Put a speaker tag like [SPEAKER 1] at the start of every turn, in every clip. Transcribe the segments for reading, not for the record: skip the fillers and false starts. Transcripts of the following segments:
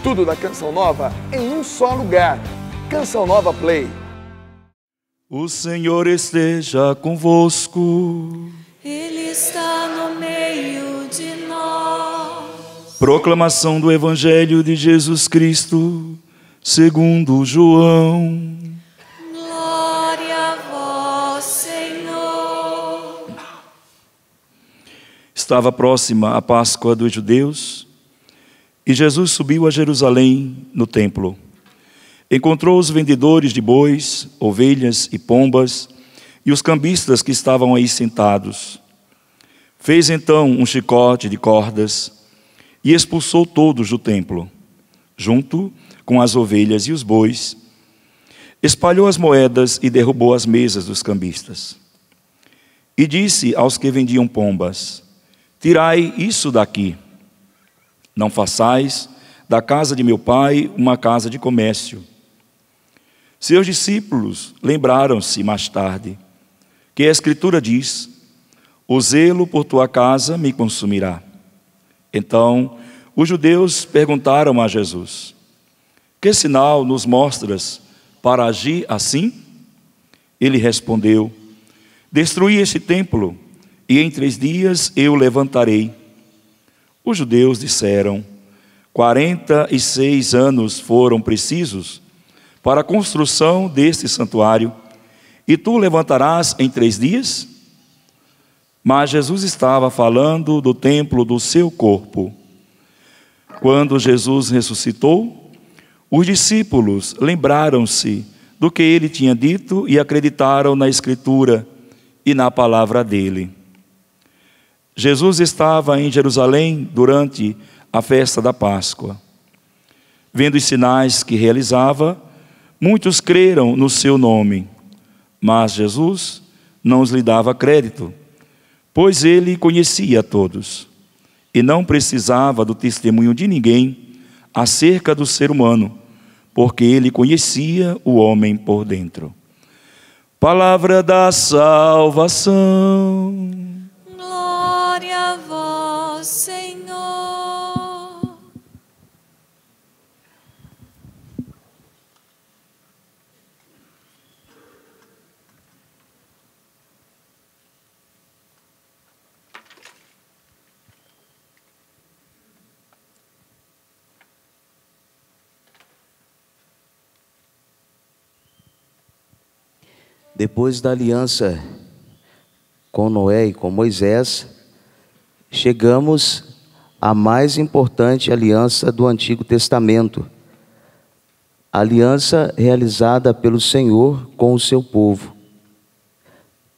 [SPEAKER 1] Tudo da Canção Nova em um só lugar. Canção Nova Play.
[SPEAKER 2] O Senhor esteja convosco.
[SPEAKER 3] Ele está no meio de nós.
[SPEAKER 2] Proclamação do Evangelho de Jesus Cristo, segundo João.
[SPEAKER 3] Glória a vós, Senhor.
[SPEAKER 2] Estava próxima a Páscoa dos judeus e Jesus subiu a Jerusalém no templo. Encontrou os vendedores de bois, ovelhas e pombas e os cambistas que estavam aí sentados. Fez então um chicote de cordas e expulsou todos do templo, junto com as ovelhas e os bois. Espalhou as moedas e derrubou as mesas dos cambistas. E disse aos que vendiam pombas: tirai isso daqui. Não façais da casa de meu pai uma casa de comércio. Seus discípulos lembraram-se mais tarde que a Escritura diz: o zelo por tua casa me consumirá. Então os judeus perguntaram a Jesus: que sinal nos mostras para agir assim? Ele respondeu: destruí este templo e em 3 dias eu o levantarei. Os judeus disseram: 46 anos foram precisos para a construção deste santuário, e tu levantarás em 3 dias? Mas Jesus estava falando do templo do seu corpo. Quando Jesus ressuscitou, os discípulos lembraram-se do que ele tinha dito e acreditaram na Escritura e na palavra dele. Jesus estava em Jerusalém durante a festa da Páscoa. Vendo os sinais que realizava, muitos creram no seu nome, mas Jesus não lhes dava crédito, pois ele conhecia todos e não precisava do testemunho de ninguém acerca do ser humano, porque ele conhecia o homem por dentro. Palavra da salvação.
[SPEAKER 3] Glória a vós, Senhor.
[SPEAKER 4] Depois da aliança com Noé e com Moisés, chegamos à mais importante aliança do Antigo Testamento, a aliança realizada pelo Senhor com o seu povo,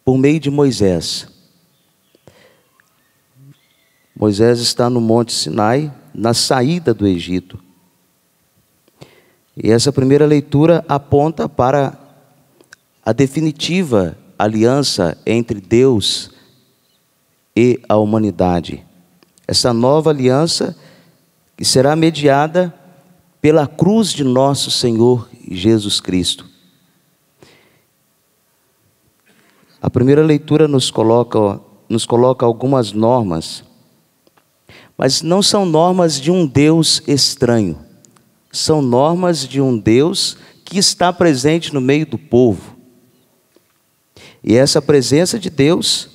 [SPEAKER 4] por meio de Moisés. Moisés está no Monte Sinai, na saída do Egito. E essa primeira leitura aponta para a definitiva aliança entre Deus e a humanidade. Essa nova aliança que será mediada pela cruz de nosso Senhor Jesus Cristo. A primeira leitura nos coloca algumas normas, mas não são normas de um Deus estranho. São normas de um Deus que está presente no meio do povo. E essa presença de Deus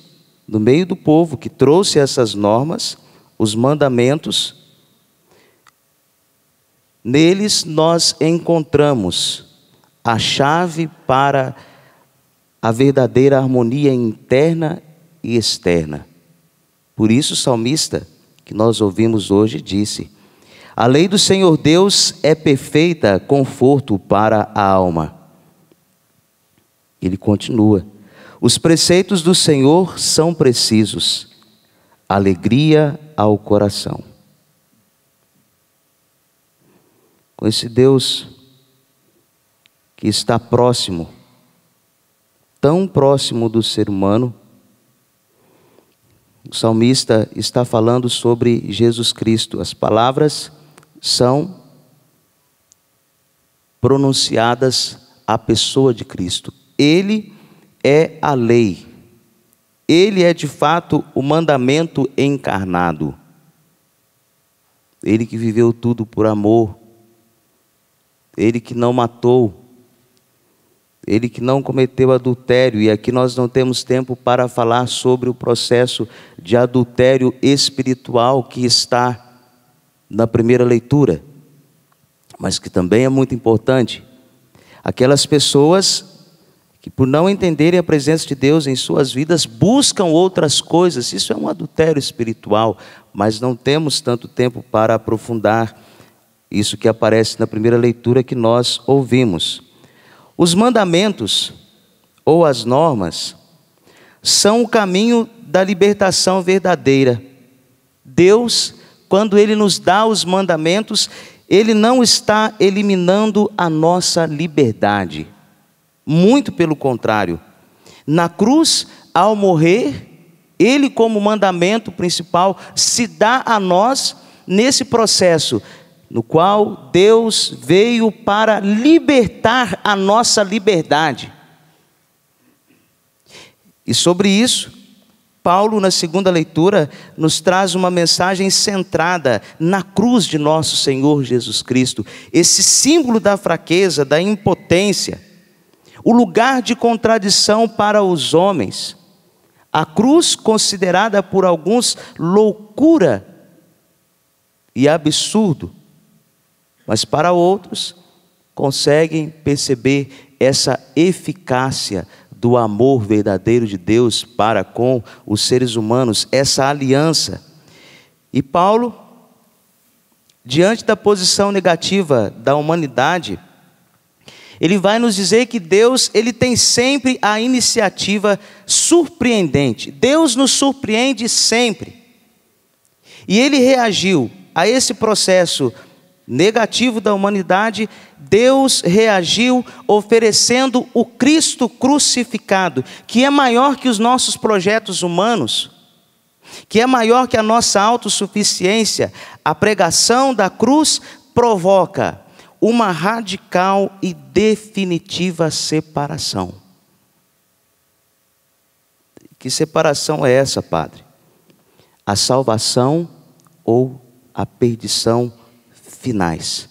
[SPEAKER 4] no meio do povo que trouxe essas normas, os mandamentos, neles nós encontramos a chave para a verdadeira harmonia interna e externa. Por isso o salmista que nós ouvimos hoje disse: a lei do Senhor Deus é perfeita, conforto para a alma. Ele continua: os preceitos do Senhor são precisos, alegria ao coração. Com esse Deus que está próximo, tão próximo do ser humano, o salmista está falando sobre Jesus Cristo. As palavras são pronunciadas à pessoa de Cristo. Ele é a lei. Ele é de fato o mandamento encarnado. Ele que viveu tudo por amor ele que não matou, ele que não cometeu adultério. E aqui nós não temos tempo para falar sobre o processo de adultério espiritual que está na primeira leitura, mas que também é muito importante. Aquelas pessoas que, por não entenderem a presença de Deus em suas vidas, buscam outras coisas. Isso é um adultério espiritual, mas não temos tanto tempo para aprofundar isso que aparece na primeira leitura que nós ouvimos. Os mandamentos ou as normas são o caminho da libertação verdadeira. Deus, quando Ele nos dá os mandamentos, Ele não está eliminando a nossa liberdade. Muito pelo contrário. Na cruz, ao morrer, Ele, como mandamento principal, se dá a nós nesse processo, no qual Deus veio para libertar a nossa liberdade. E sobre isso, Paulo, na segunda leitura, nos traz uma mensagem centrada na cruz de nosso Senhor Jesus Cristo, esse símbolo da fraqueza, da impotência, o lugar de contradição para os homens, a cruz considerada por alguns loucura e absurdo, mas para outros conseguem perceber essa eficácia do amor verdadeiro de Deus para com os seres humanos, essa aliança. E Paulo, diante da posição negativa da humanidade, ele vai nos dizer que Deus, ele tem sempre a iniciativa surpreendente. Deus nos surpreende sempre. E ele reagiu a esse processo negativo da humanidade. Deus reagiu oferecendo o Cristo crucificado, que é maior que os nossos projetos humanos, que é maior que a nossa autossuficiência. A pregação da cruz provoca uma radical e definitiva separação. Que separação é essa, Padre? A salvação ou a perdição finais.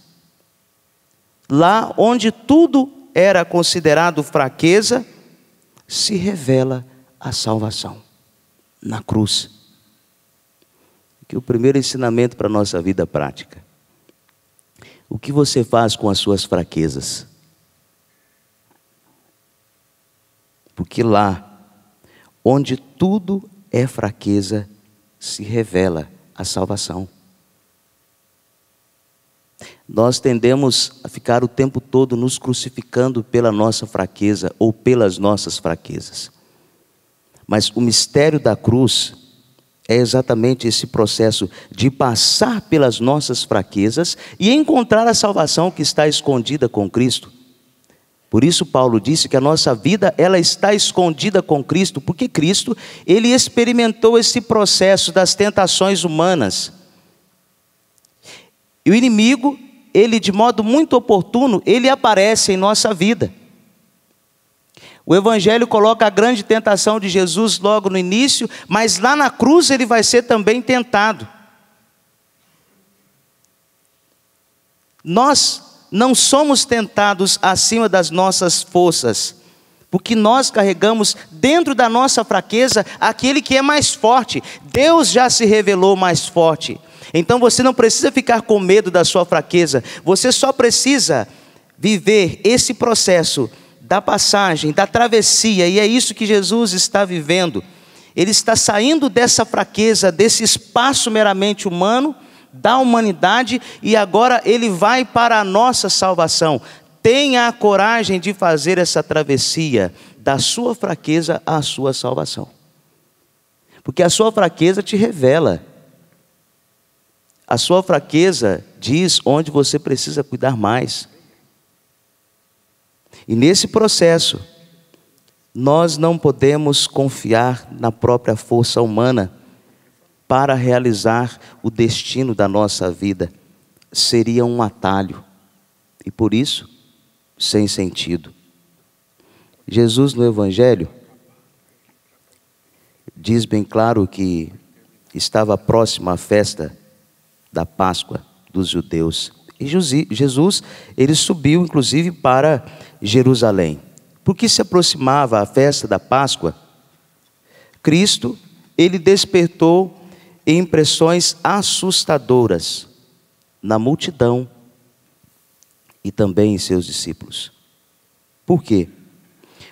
[SPEAKER 4] Lá onde tudo era considerado fraqueza, se revela a salvação, na cruz. Que o primeiro ensinamento para a nossa vida prática: o que você faz com as suas fraquezas? Porque lá onde tudo é fraqueza, se revela a salvação. Nós tendemos a ficar o tempo todo nos crucificando pela nossa fraqueza ou pelas nossas fraquezas. Mas o mistério da cruz é exatamente esse processo de passar pelas nossas fraquezas e encontrar a salvação que está escondida com Cristo. Por isso Paulo disse que a nossa vida, ela está escondida com Cristo, porque Cristo, ele experimentou esse processo das tentações humanas. E o inimigo, ele de modo muito oportuno, ele aparece em nossa vida. O Evangelho coloca a grande tentação de Jesus logo no início, mas lá na cruz ele vai ser também tentado. Nós não somos tentados acima das nossas forças, porque nós carregamos dentro da nossa fraqueza aquele que é mais forte. Deus já se revelou mais forte. Então você não precisa ficar com medo da sua fraqueza, você só precisa viver esse processo da passagem, da travessia, e é isso que Jesus está vivendo. Ele está saindo dessa fraqueza, desse espaço meramente humano, da humanidade, e agora ele vai para a nossa salvação. Tenha a coragem de fazer essa travessia da sua fraqueza à sua salvação, porque a sua fraqueza te revela. A sua fraqueza diz onde você precisa cuidar mais. E nesse processo, nós não podemos confiar na própria força humana para realizar o destino da nossa vida. Seria um atalho e por isso, sem sentido. Jesus no Evangelho diz bem claro que estava próxima a festa da Páscoa dos judeus. E Jesus, ele subiu inclusive para Jerusalém. Porque se aproximava a festa da Páscoa, Cristo, ele despertou impressões assustadoras na multidão e também em seus discípulos. Por quê?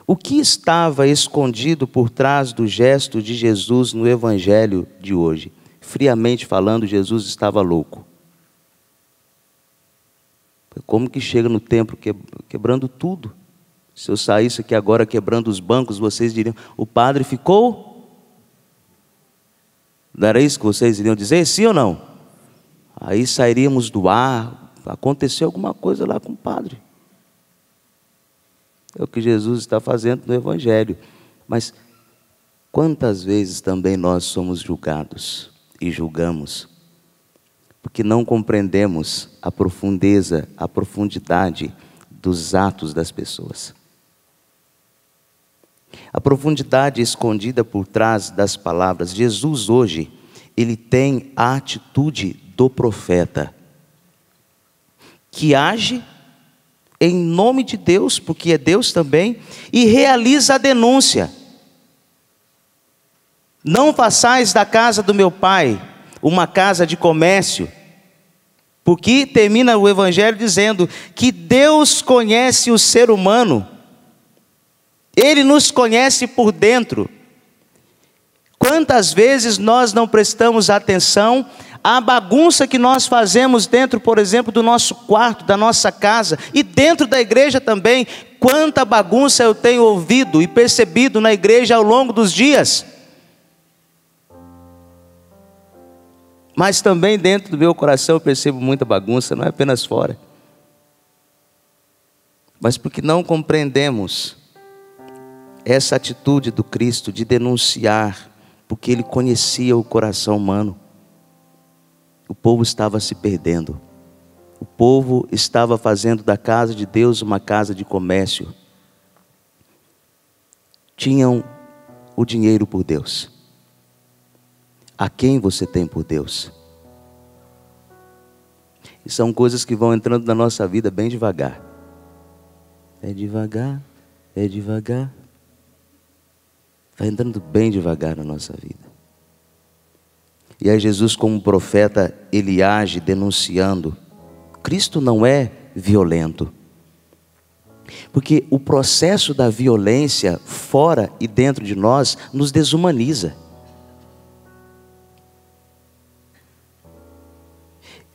[SPEAKER 4] O que estava escondido por trás do gesto de Jesus no evangelho de hoje? Friamente falando, Jesus estava louco. Como que chega no templo quebrando tudo? Se eu saísse aqui agora quebrando os bancos, vocês diriam, o padre ficou? Não era isso que vocês iriam dizer? Sim ou não? Aí sairíamos do ar, aconteceu alguma coisa lá com o padre. É o que Jesus está fazendo no evangelho. Mas quantas vezes também nós somos julgados e julgamos? Porque não compreendemos a profundeza, a profundidade dos atos das pessoas. A profundidade escondida por trás das palavras. Jesus hoje, ele tem a atitude do profeta, que age em nome de Deus, porque é Deus também, e realiza a denúncia. Não façais da casa do meu pai uma casa de comércio, porque termina o evangelho dizendo que Deus conhece o ser humano, Ele nos conhece por dentro. Quantas vezes nós não prestamos atenção à bagunça que nós fazemos dentro, por exemplo, do nosso quarto, da nossa casa, e dentro da igreja também. Quanta bagunça eu tenho ouvido e percebido na igreja ao longo dos dias. Mas também dentro do meu coração eu percebo muita bagunça, não é apenas fora. Mas porque não compreendemos essa atitude do Cristo de denunciar, porque Ele conhecia o coração humano. O povo estava se perdendo. O povo estava fazendo da casa de Deus uma casa de comércio. Tinham o dinheiro por Deus. A quem você tem por Deus? E são coisas que vão entrando na nossa vida bem devagar. É devagar, é devagar. Vai entrando bem devagar na nossa vida. E aí Jesus, como profeta, ele age denunciando. Cristo não é violento. Porque o processo da violência fora e dentro de nós nos desumaniza.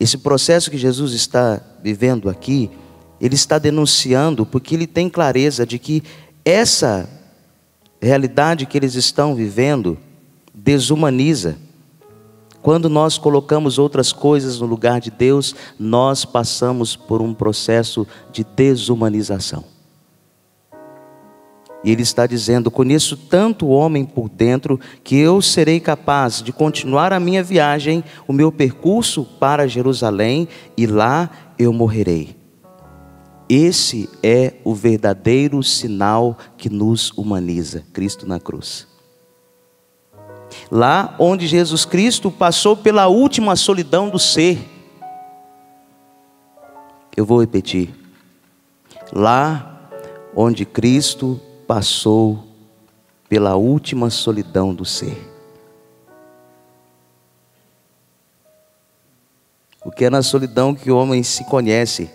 [SPEAKER 4] Esse processo que Jesus está vivendo aqui, ele está denunciando porque ele tem clareza de que essa realidade que eles estão vivendo desumaniza. Quando nós colocamos outras coisas no lugar de Deus, nós passamos por um processo de desumanização. E ele está dizendo, conheço tanto o homem por dentro, que eu serei capaz de continuar a minha viagem, o meu percurso para Jerusalém, e lá eu morrerei. Esse é o verdadeiro sinal que nos humaniza, Cristo na cruz. Lá onde Jesus Cristo passou pela última solidão do ser. Eu vou repetir. Lá onde Cristo passou pela última solidão do ser. Porque é na solidão que o homem se conhece.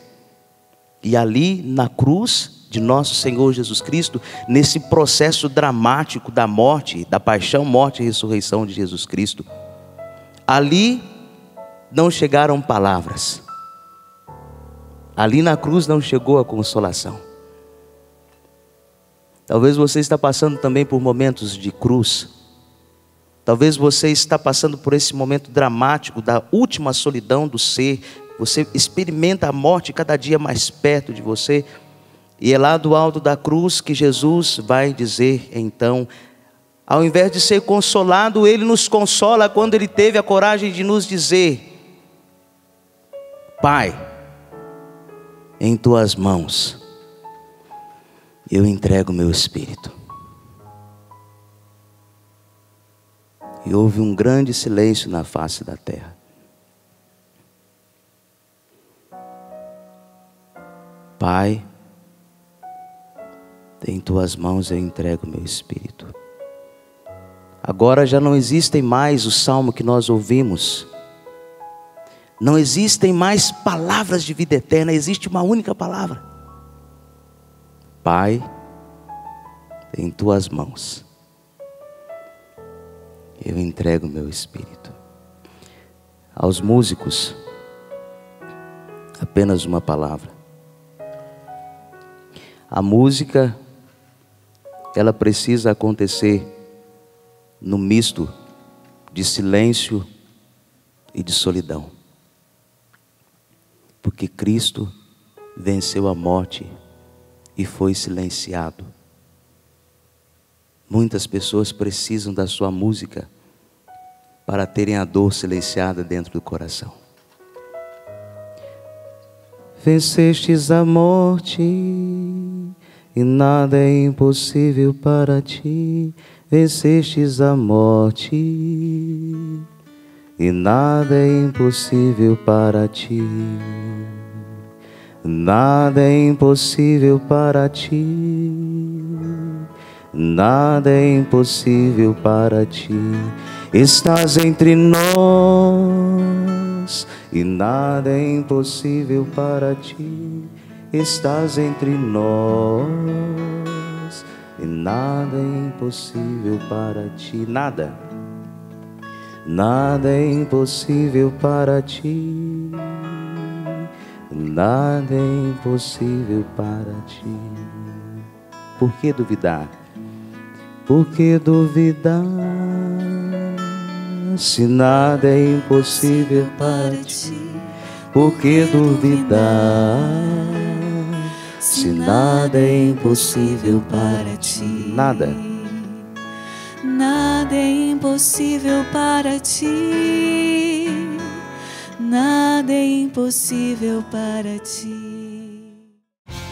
[SPEAKER 4] E ali na cruz de nosso Senhor Jesus Cristo, nesse processo dramático da morte, da paixão, morte e ressurreição de Jesus Cristo, ali não chegaram palavras. Ali na cruz não chegou a consolação. Talvez você está passando também por momentos de cruz. Talvez você está passando por esse momento dramático da última solidão do ser. Você experimenta a morte cada dia mais perto de você. E é lá do alto da cruz que Jesus vai dizer então, ao invés de ser consolado, Ele nos consola quando Ele teve a coragem de nos dizer: Pai, em Tuas mãos eu entrego meu espírito. E houve um grande silêncio na face da terra. Pai, em tuas mãos eu entrego meu espírito. Agora já não existem mais o salmo que nós ouvimos. Não existem mais palavras de vida eterna, existe uma única palavra. Pai, em tuas mãos eu entrego meu espírito. Aos músicos, apenas uma palavra. A música, ela precisa acontecer no misto de silêncio e de solidão. Porque Cristo venceu a morte e foi silenciado. Muitas pessoas precisam da sua música para terem a dor silenciada dentro do coração. Vencestes a morte e nada é impossível para ti. Vencestes a morte e nada é impossível para ti. Nada é impossível para ti. Nada é impossível para ti. Estás entre nós e nada é impossível para ti. Estás entre nós e nada é impossível para ti. Nada. Nada é impossível para ti. Nada é impossível para ti. Por que duvidar? Por que duvidar? Se nada é impossível para ti. Por que duvidar? Se nada é impossível para ti. Nada.
[SPEAKER 3] Nada é impossível para ti. Nada é impossível para ti.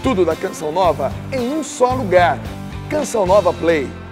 [SPEAKER 1] Tudo da Canção Nova em um só lugar. Canção Nova Play.